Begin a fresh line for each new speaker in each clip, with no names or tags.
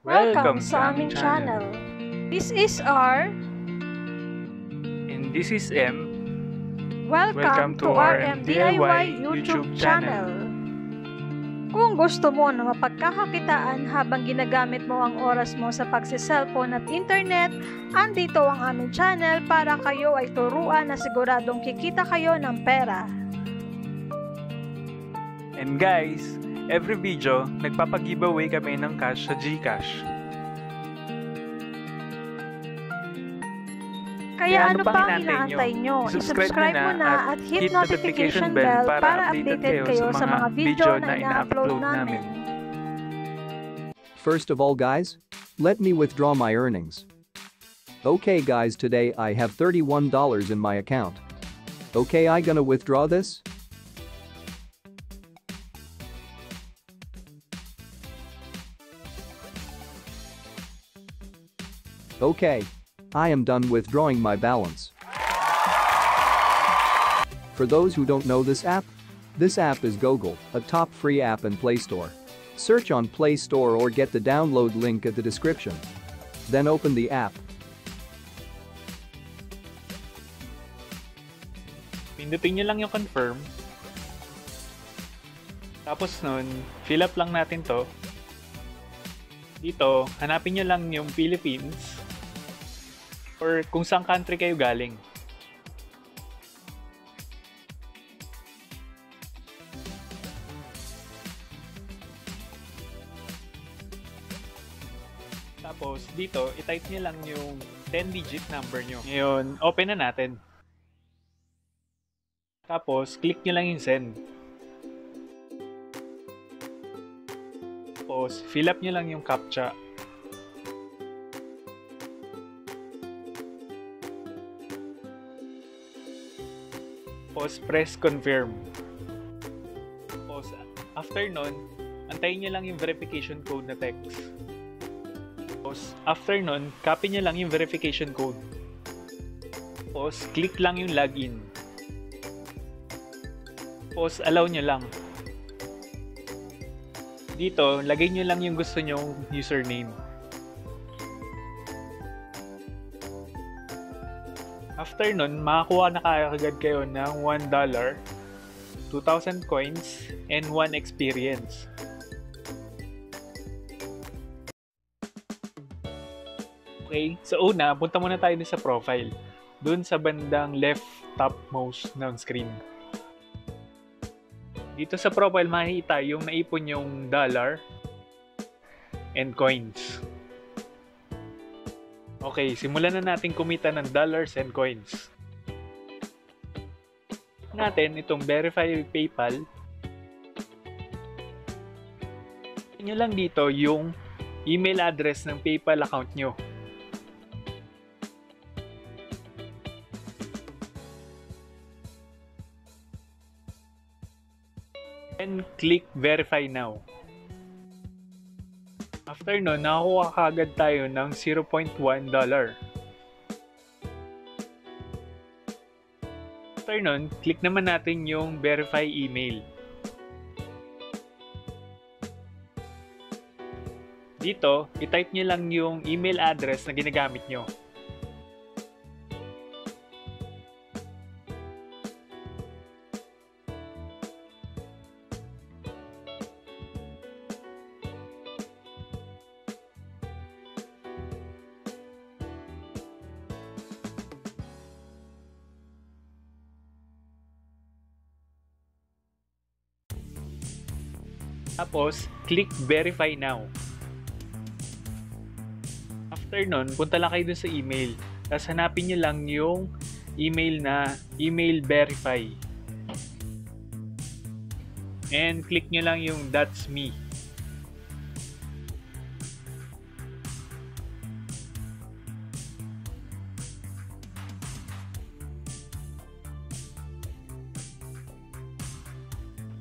Welcome sa aming channel. This is R.
And this is M.
Welcome to r.m.diy YouTube channel. Kung gusto mo na mapagkakakitaan habang ginagamit mo ang oras mo sa pagsiselfone at internet, andito ang aming channel para kayo ay turuan na siguradong kikita kayo ng pera.
And guys, every video, nagpapag-giveaway kami ng cash sa GCash.
Kaya ano pang inaantay nyo? I-subscribe mo na at hit notification bell para updated kayo sa mga video na ina-upload namin.
First of all guys, let me withdraw my earnings. Okay guys, today I have $31 in my account. Okay, I gonna withdraw this? Okay, I am done withdrawing my balance. For those who don't know this app is Google, a top free app in Play Store. Search on Play Store or get the download link at the description. Then open the app.
Pindutin nyo lang yung confirm. Tapos nun, fill up lang natin to. Dito, hanapin nyo lang yung Philippines or kung saan country kayo galing. Tapos dito, i-type nyo lang yung 10-digit number nyo. Ngayon, open na natin. Tapos, click nyo lang yung send. Tapos, fill up nyo lang yung CAPTCHA. Tapos, press confirm. Tapos, after nun, antayin nyo lang yung verification code na text. Tapos, after nun, copy nyo lang yung verification code. Tapos, click lang yung login. Tapos, allow nyo lang. Dito, lagay nyo lang yung gusto nyong username. After nun, makakuha na kaagad kayo ng $1, 2,000 coins, and 1 experience. Okay, so una, punta muna tayo sa profile. Dun sa bandang left topmost ng screen. Dito sa profile, makikita yung naipon yung dollar and coins. Okay, simulan na natin kumita ng dollars and coins. Natin itong verify PayPal. Nyo lang dito yung email address ng PayPal account nyo. And click verify now. After nun, nakakuha kagad tayo ng $0.1. After nun, click naman natin yung verify email. Dito, i-type nyo lang yung email address na ginagamit nyo. Tapos, click verify now. After nun, punta lang kayo dun sa email. Tapos hanapin nyo lang yung email na email verify. And click nyo lang yung that's me.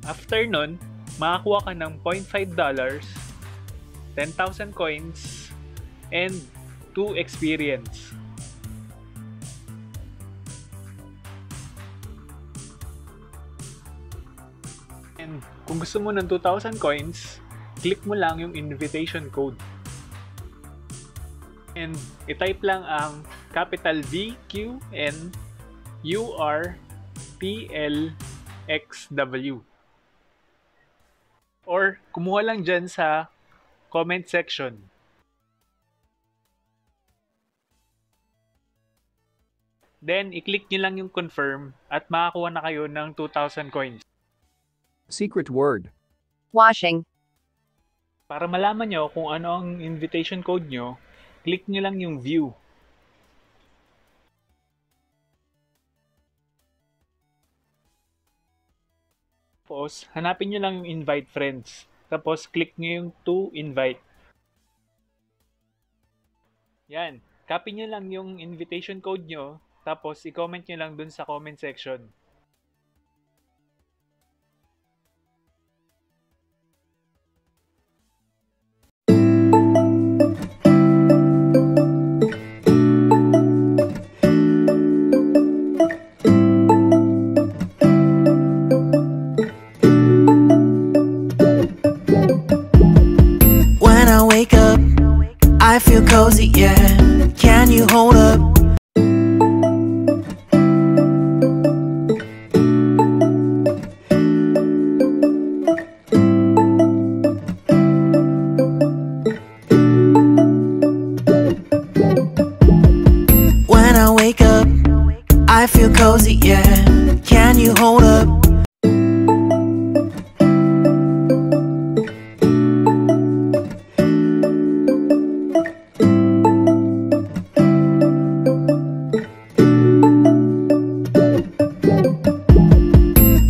After nun, makakuha ka ng $0.5, 10,000 coins, and 2 experience. And kung gusto mo ng 2,000 coins, click mo lang yung invitation code. And i-type lang ang capital V, Q, N, U, R, P, L, X, W. Or kumuha lang dyan sa comment section. Then, i-click nyo lang yung confirm at makakuha na kayo ng 2,000 coins.
Secret word.
Washing.
Para malaman nyo kung ano ang invitation code nyo, click nyo lang yung view. Tapos, hanapin nyo lang yung invite friends. Tapos, click nyo yung to invite. Yan. Copy nyo lang yung invitation code nyo. Tapos, i-comment nyo lang dun sa comment section.
When I wake up, I feel cozy, yeah. Can you hold up? When I wake up, I feel cozy, yeah. Can you hold up?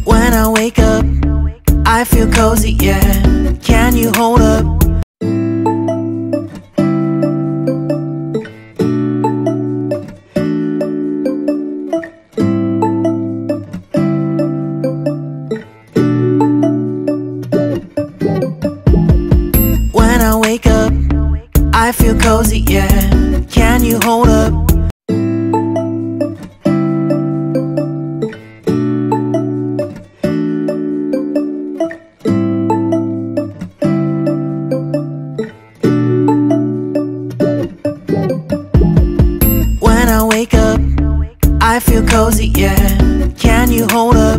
When I wake up, I feel cozy, yeah. Can you hold up? When I wake up, I feel cozy, yeah. Can you hold up? When I wake up, I feel cozy, yeah. Can you hold up?